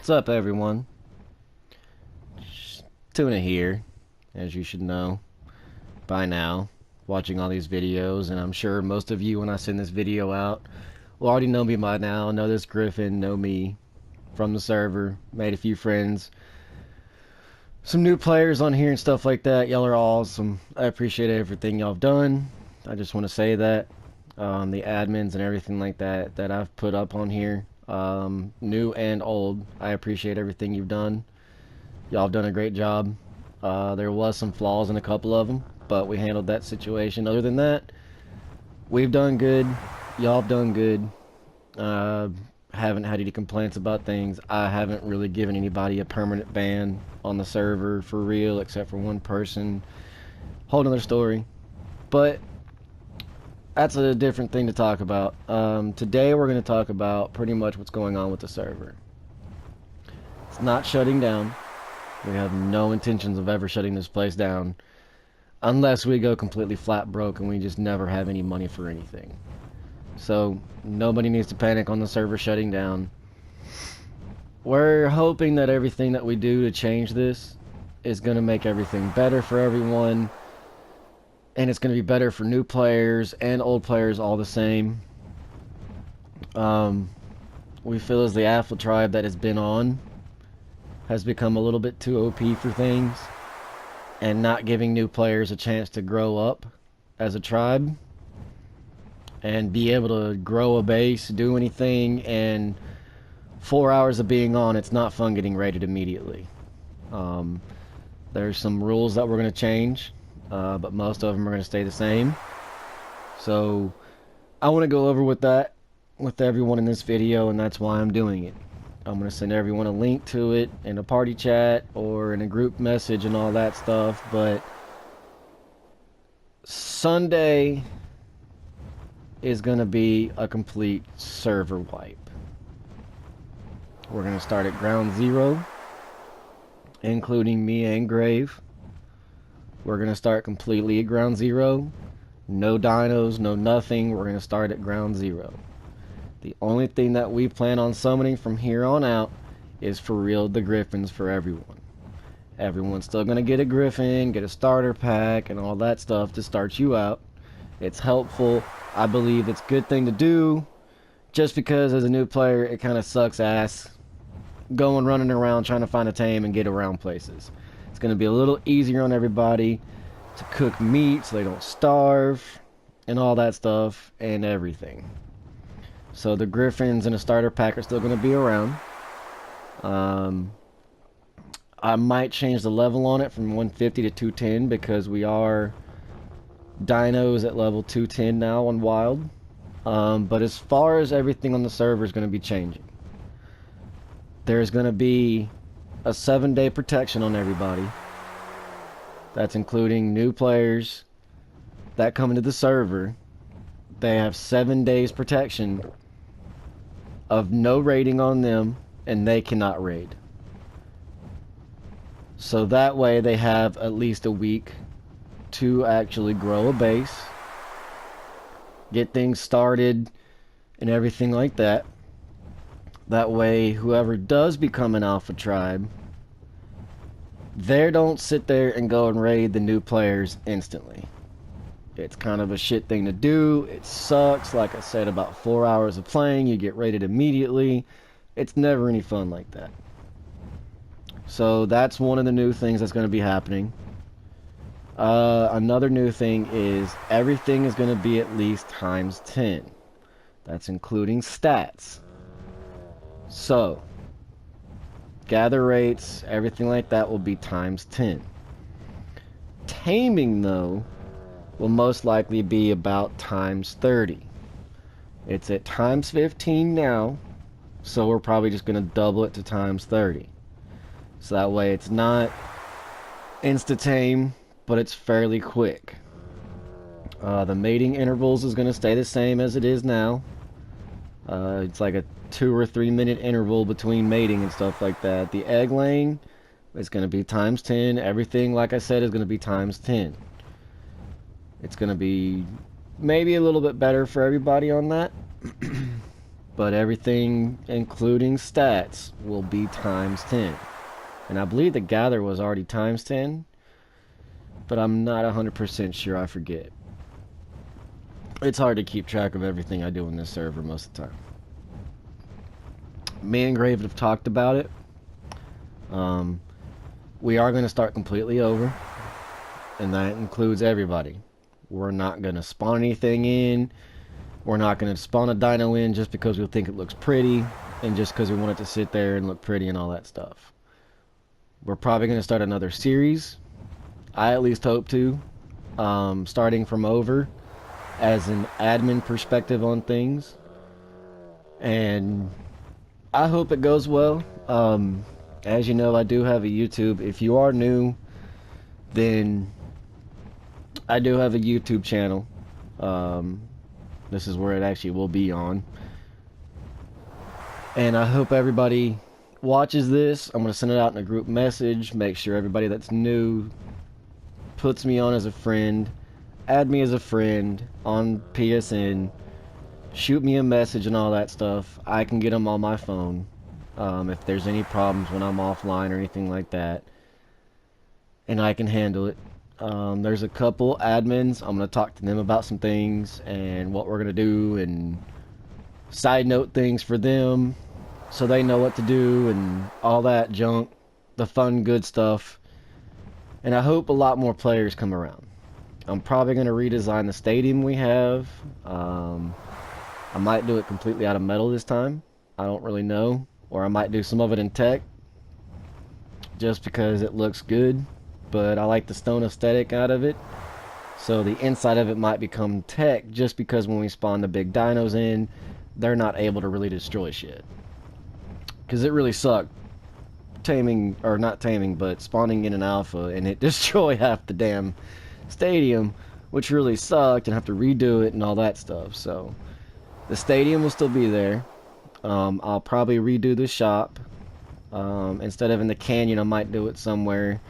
What's up, everyone? Tuna here, as you should know by now, watching all these videos, and I'm sure most of you, when I send this video out, will already know me by now, know this Griffin, know me from the server, made a few friends, some new players on here and stuff like that. Y'all are awesome. I appreciate everything y'all have done. I just want to say that. The admins and everything like that that I've put up on here, new and old, I appreciate everything you've done. Y'all have done a great job. There was some flaws in a couple of them, but we handled that situation. Other than that, we've done good. Y'all have done good. Haven't had any complaints about things. I haven't really given anybody a permanent ban on the server for real, except for one person. Whole nother story. But that's a different thing to talk about. Today we're going to talk about pretty much what's going on with the server. It's not shutting down. We have no intentions of ever shutting this place down unless we go completely flat broke and we just never have any money for anything. So nobody needs to panic on the server shutting down. We're hoping that everything that we do to change this is going to make everything better for everyone, and it's going to be better for new players and old players all the same. We feel as the Alpha tribe that has been on has become a little bit too OP for things and not giving new players a chance to grow up as a tribe and be able to grow a base, do anything, and 4 hours of being on, it's not fun getting raided immediately. There's some rules that we're going to change, but most of them are going to stay the same. So I want to go over with that with everyone in this video, and that's why I'm doing it. I'm going to send everyone a link to it in a party chat or in a group message and all that stuff. But Sunday is going to be a complete server wipe. We're going to start at ground zero, including me and Grave. We're going to start completely at ground zero. No dinos, no nothing. We're going to start at ground zero. The only thing that we plan on summoning from here on out is for real the Griffins for everyone. Everyone's still going to get a Griffin, get a starter pack, and all that stuff to start you out. It's helpful. I believe it's a good thing to do, just because as a new player, it kind of sucks ass going running around trying to find a tame and get around places. It's going to be a little easier on everybody to cook meat so they don't starve and all that stuff and everything. So the Griffins and a starter pack are still going to be around. I might change the level on it from 150 to 210 because we are dinos at level 210 now on Wild. But as far as everything on the server is going to be changing, there's going to be a 7-day protection on everybody. That's including new players that come into the server. They have 7 days protection of no raiding on them, and they cannot raid. So that way they have at least a week to actually grow a base, get things started, and everything like that. That way, whoever does become an alpha tribe, they don't sit there and go and raid the new players instantly. It's kind of a shit thing to do. It sucks. Like I said, about 4 hours of playing, you get raided immediately. It's never any fun like that. So that's one of the new things that's going to be happening. Another new thing is everything is going to be at least times 10. That's including stats. So gather rates, everything like that will be times 10. Taming, though, will most likely be about times 30. It's at times 15 now, so we're probably just going to double it to times 30. So that way it's not insta-tame, but it's fairly quick. The mating intervals is going to stay the same as it is now. It's like a 2 or 3 minute interval between mating and stuff like that. The egg laying is going to be times 10. Everything, like I said, is going to be times 10. It's going to be maybe a little bit better for everybody on that. but everything, including stats, will be times 10. And I believe the gather was already times 10, but I'm not 100% sure. I forget. It's hard to keep track of everything I do in this server most of the time. Me and Grave have talked about it. We are going to start completely over, and that includes everybody. We're not going to spawn anything in. We're not going to spawn a dino in just because we think it looks pretty, and just because we want it to sit there and look pretty and all that stuff. We're probably going to start another series. I at least hope to. Starting from over as an admin perspective on things. And I hope it goes well. As you know, I do have a YouTube. If you are new, then I do have a YouTube channel. This is where it actually will be on. And I hope everybody watches this. I'm going to send it out in a group message. Make sure everybody that's new puts me on as a friend. Add me as a friend on PSN. Shoot me a message and all that stuff. I can get them on my phone. If there's any problems when I'm offline or anything like that. And I can handle it. There's a couple admins. I'm going to talk to them about some things and what we're going to do and side note things for them so they know what to do and all that junk. The fun, good stuff. And I hope a lot more players come around. I'm probably going to redesign the stadium we have. I might do it completely out of metal this time. I don't really know. Or I might do some of it in tech. Just because it looks good. But I like the stone aesthetic out of it. So the inside of it might become tech. Just because when we spawn the big dinos in, they're not able to really destroy shit. Because it really sucked. Taming, or not taming, but spawning in an alpha. And it destroyed half the damn stadium. Which really sucked. And have to redo it and all that stuff. So the stadium will still be there. I'll probably redo the shop. Instead of in the canyon, I might do it somewhere.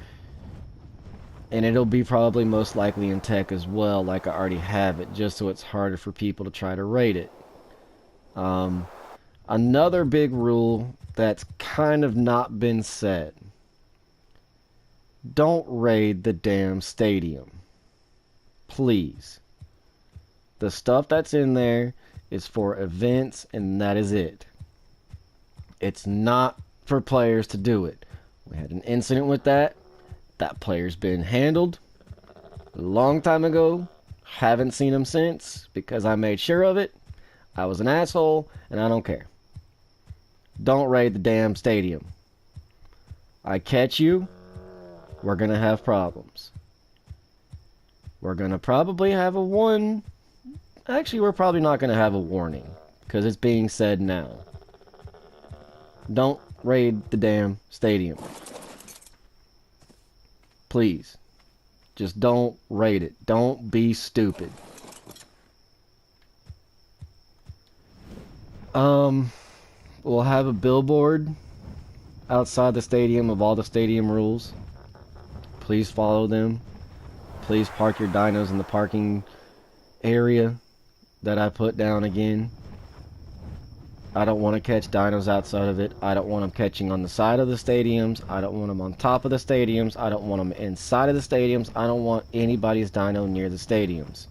And it'll be probably most likely in tech as well, like I already have it, just so it's harder for people to try to raid it. Another big rule that's kind of not been said. Don't raid the damn stadium. Please. The stuff that's in there is for events, and that is it. It's not for players to do it. We had an incident with that. That player's been handled a long time ago. Haven't seen him since because I made sure of it. I was an asshole, and I don't care. Don't raid the damn stadium. I catch you, we're gonna have problems. We're gonna probably have a one. Actually, we're probably not gonna have a warning because it's being said now. Don't raid the damn stadium. Please. Just don't raid it. Don't be stupid. We'll have a billboard outside the stadium of all the stadium rules. Please follow them. Please park your dinos in the parking area that I put down again. I don't want to catch dinos outside of it. I don't want them catching on the side of the stadiums. I don't want them on top of the stadiums. I don't want them inside of the stadiums. I don't want anybody's dino near the stadiums.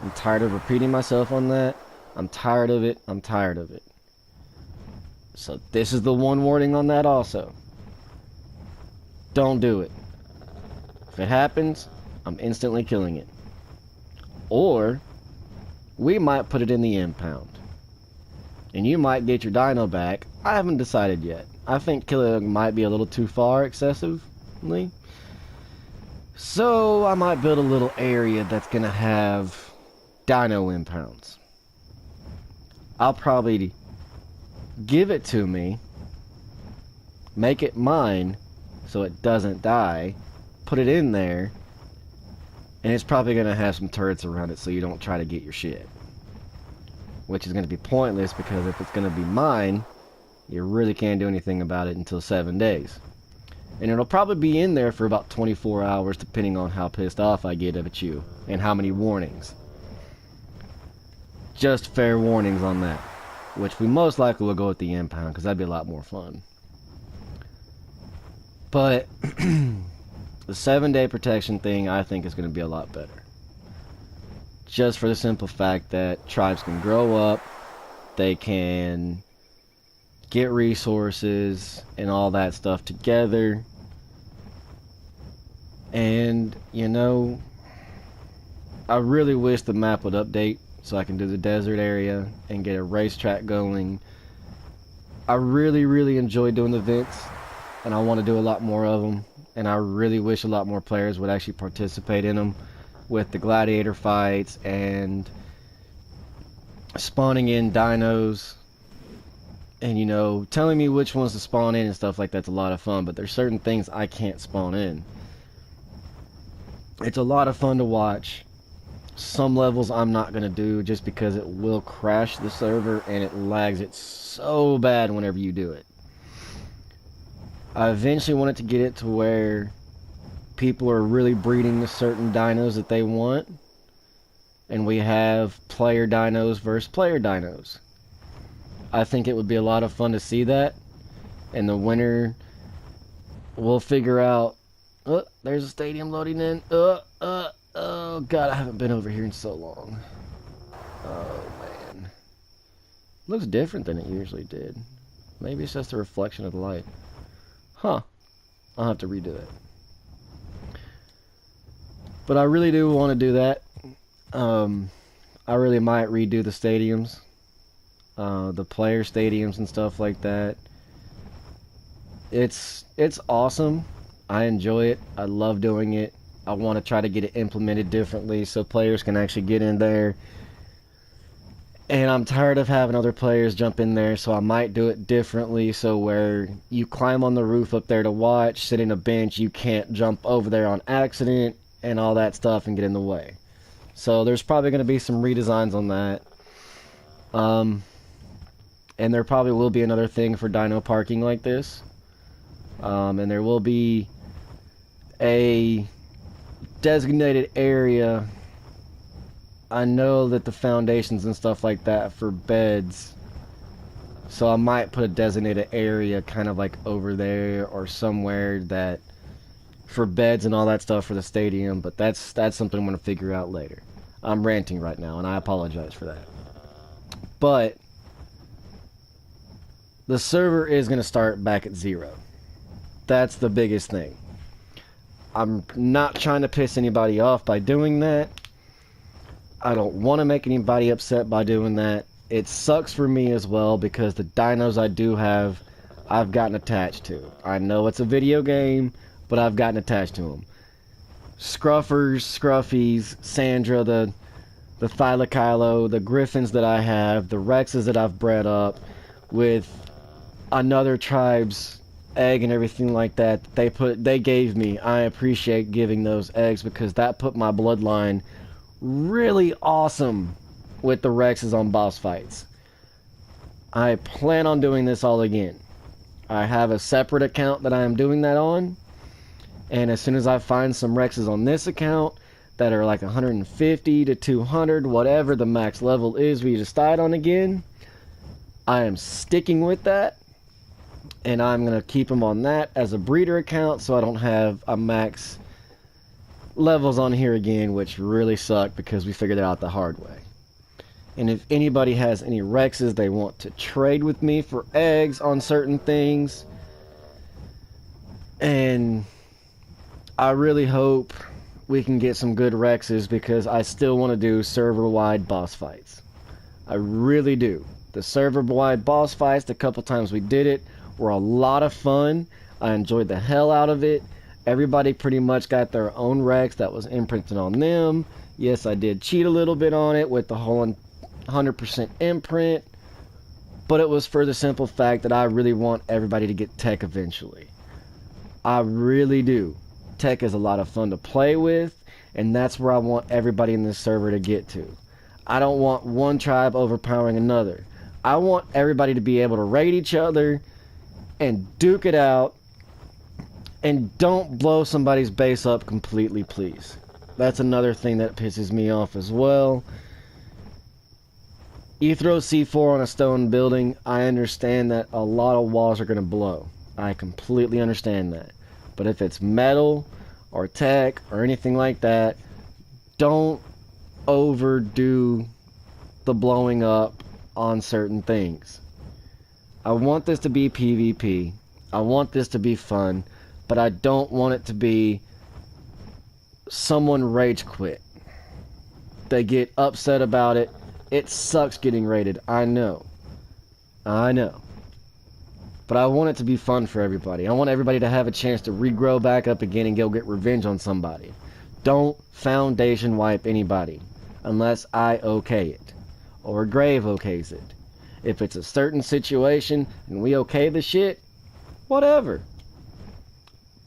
I'm tired of repeating myself on that. I'm tired of it. I'm tired of it. So this is the one warning on that also. Don't do it. If it happens, I'm instantly killing it. Or we might put it in the impound. And you might get your dino back. I haven't decided yet. I think killing might be a little too far excessively. So I might build a little area that's going to have dino impounds. I'll probably give it to me. Make it mine so it doesn't die. Put it in there. And it's probably going to have some turrets around it so you don't try to get your shit. Which is going to be pointless because if it's going to be mine, you really can't do anything about it until 7 days. And it'll probably be in there for about 24 hours depending on how pissed off I get at you and how many warnings. Just fair warnings on that. which we most likely will go with the impound because that'd be a lot more fun. But the 7-day protection thing, I think, is going to be a lot better. Just for the simple fact that tribes can grow up, they can get resources and all that stuff together. And, you know, I really wish the map would update so I can do the desert area and get a racetrack going. I really enjoy doing the events, and I want to do a lot more of them. And I really wish a lot more players would actually participate in them with the gladiator fights and spawning in dinos. And, you know, telling me which ones to spawn in and stuff like that's a lot of fun. But there's certain things I can't spawn in. It's a lot of fun to watch. Some levels I'm not going to do just because it will crash the server and it lags it so bad whenever you do it. I eventually wanted to get it to where people are really breeding the certain dinos that they want. And we have player dinos versus player dinos. I think it would be a lot of fun to see that. And the winner will figure out. Oh, there's a stadium loading in. Oh God, I haven't been over here in so long. Oh man. Looks different than it usually did. Maybe it's just a reflection of the light. Huh. I'll have to redo it. But I really do want to do that. I really might redo the stadiums. The player stadiums and stuff like that. It's awesome. I enjoy it. I love doing it. I want to try to get it implemented differently so players can actually get in there. And I'm tired of having other players jump in there, so I might do it differently, so where you climb on the roof up there to watch, sit in a bench, you can't jump over there on accident and all that stuff and get in the way. So there's probably going to be some redesigns on that. And there probably will be another thing for dino parking like this. And there will be a designated area. I know that the foundations and stuff like that for beds, so I might put a designated area kind of like over there or somewhere that for beds and all that stuff for the stadium, but that's something I'm going to figure out later. I'm ranting right now and I apologize for that. But the server is going to start back at 0. That's the biggest thing. I'm not trying to piss anybody off by doing that. I don't want to make anybody upset by doing that. It sucks for me as well because the dinos I do have, I've gotten attached to. I know it's a video game, but I've gotten attached to them. Scruffers, Scruffies, Sandra, the Thylakylo, the Griffins that I have, the Rexes that I've bred up with another tribe's egg and everything like that they gave me. I appreciate giving those eggs because that put my bloodline really awesome with the Rexes on boss fights. I plan on doing this all again. I have a separate account that I am doing that on, and as soon as I find some Rexes on this account that are like 150 to 200, whatever the max level is we decide on again, I am sticking with that, and I'm going to keep them on that as a breeder account so I don't have a max levels on here again, which really suck because we figured it out the hard way. And if anybody has any Rexes they want to trade with me for eggs on certain things, and I really hope we can get some good Rexes because I still want to do server-wide boss fights. I really do. The server-wide boss fights, the couple times we did it, were a lot of fun. I enjoyed the hell out of it. Everybody pretty much got their own Rex that was imprinted on them. Yes, I did cheat a little bit on it with the whole 100% imprint, but it was for the simple fact that I really want everybody to get tech eventually. I really do. Tech is a lot of fun to play with, and that's where I want everybody in this server to get to. I don't want one tribe overpowering another. I want everybody to be able to raid each other and duke it out. And don't blow somebody's base up completely, please. That's another thing that pisses me off as well. You throw C4 on a stone building, I understand that a lot of walls are going to blow. I completely understand that. But if it's metal or tech or anything like that, don't overdo the blowing up on certain things. I want this to be PvP. I want this to be fun, but I don't want it to be someone rage quit. They get upset about it. It sucks getting raided. I know. But I want it to be fun for everybody. I want everybody to have a chance to regrow back up again and go get revenge on somebody. Don't foundation wipe anybody unless I okay it or Grave okays it. If it's a certain situation and we okay the shit, whatever.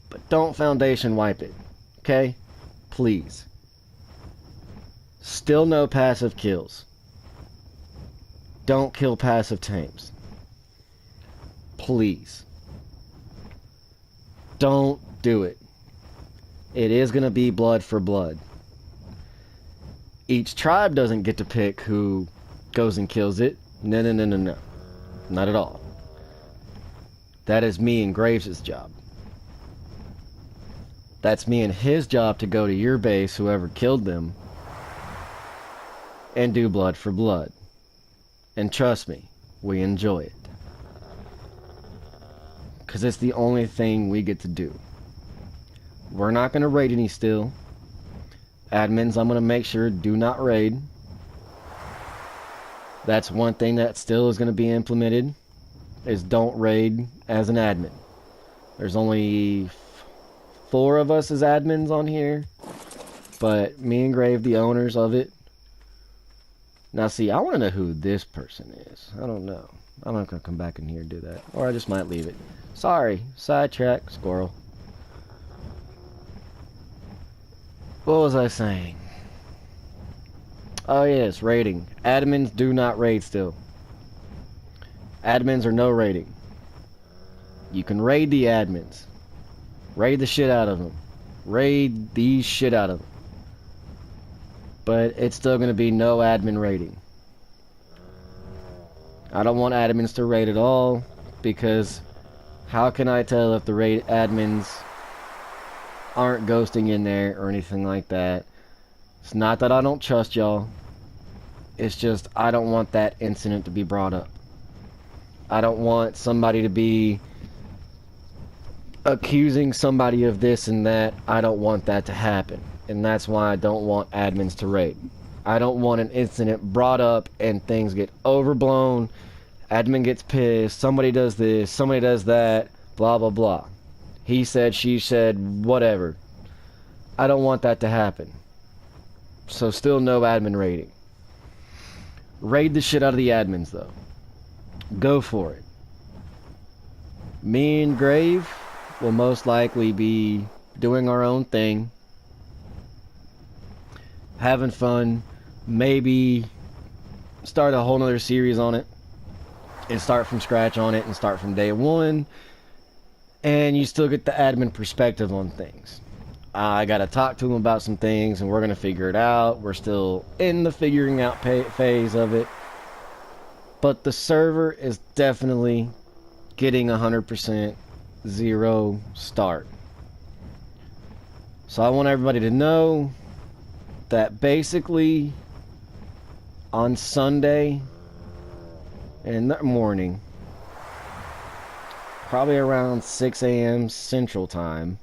But don't foundation wipe it. Okay? Please. Still no passive kills. Don't kill passive tames. Please. Don't do it. It is going to be blood for blood. Each tribe doesn't get to pick who goes and kills it. No. Not at all. That is me and Graves' job. That's me and his job to go to your base, whoever killed them, and do blood for blood. And trust me, we enjoy it. Because it's the only thing we get to do. We're not going to raid any still. Admins, I'm going to make sure do not raid. That's one thing that still is going to be implemented, is don't raid as an admin. There's only 4 of us as admins on here, but me and Grave, the owners of it. Now see, I want to know who this person is. I don't know. I'm not going to come back in here and do that. Or I just might leave it. Sorry, sidetrack, squirrel. What was I saying? Oh yes, raiding. Admins do not raid still. Admins are no raiding. You can raid the admins. Raid the shit out of them. Raid the shit out of them. But it's still going to be no admin raiding. I don't want admins to raid at all, because how can I tell if the raid admins aren't ghosting in there or anything like that? It's not that I don't trust y'all. It's just I don't want that incident to be brought up. I don't want somebody to be accusing somebody of this and that. I don't want that to happen. And that's why I don't want admins to raid. I don't want an incident brought up and things get overblown. Admin gets pissed. Somebody does this. Somebody does that. Blah, blah, blah. He said, she said, whatever. I don't want that to happen. So still no admin raiding. Raid the shit out of the admins though. Go for it. Me and Grave will most likely be doing our own thing. Having fun. Maybe start a whole nother series on it. And start from scratch on it and start from day one. And you still get the admin perspective on things. I gotta talk to him about some things and we're gonna figure it out. We're still in the figuring out phase of it. But the server is definitely getting 100% zero start. So I want everybody to know that basically on Sunday in the morning, probably around 6 a.m. Central Time,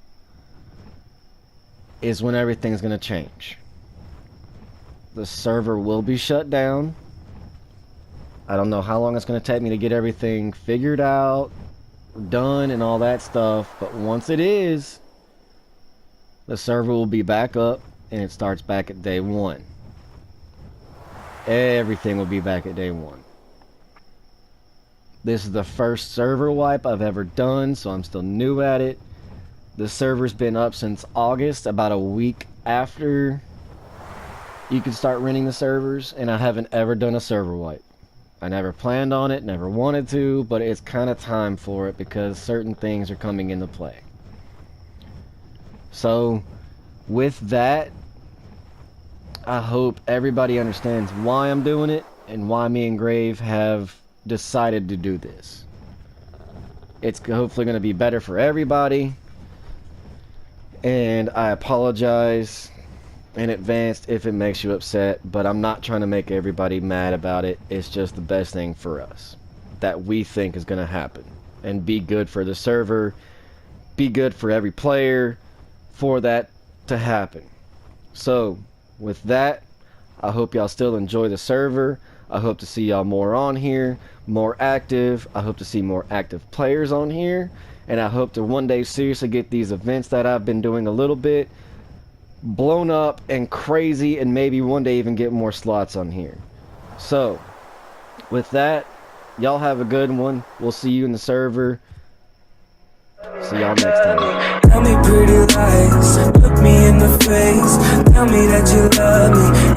is when everything's going to change. The server will be shut down. I don't know how long it's going to take me to get everything figured out, done, and all that stuff, but once it is, the server will be back up and it starts back at day one. Everything will be back at day one. This is the first server wipe I've ever done, so I'm still new at it. The server's been up since August, about a week after you could start renting the servers, and I haven't ever done a server wipe. I never planned on it, never wanted to, but it's kind of time for it because certain things are coming into play. So, with that, I hope everybody understands why I'm doing it and why me and Grave have decided to do this. It's hopefully going to be better for everybody, and I apologize in advance if it makes you upset, but I'm not trying to make everybody mad about it. It's just the best thing for us that we think is going to happen and be good for the server, be good for every player, for that to happen. So with that, I hope y'all still enjoy the server. I hope to see y'all more on here, more active. I hope to see more active players on here, and I hope to one day seriously get these events that I've been doing a little bit blown up and crazy, and maybe one day even get more slots on here. So with that, y'all have a good one. We'll see you in the server. See y'all next time. Tell me pretty lies, look me in the face. Tell me that you love me.